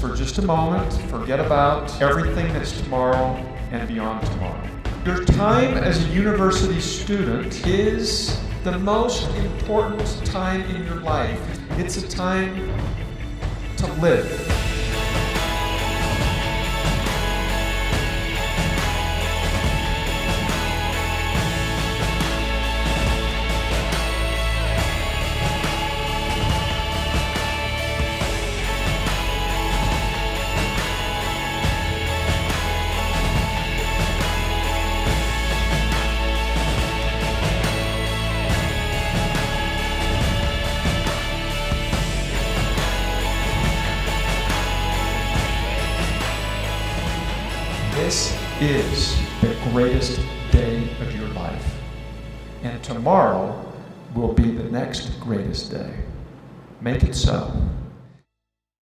for just a moment, forget about everything that's tomorrow and beyond tomorrow. Your time as a university student is the most important time in your life. It's a time to live. This is the greatest day of your life, and tomorrow will be the next greatest day. Make it so.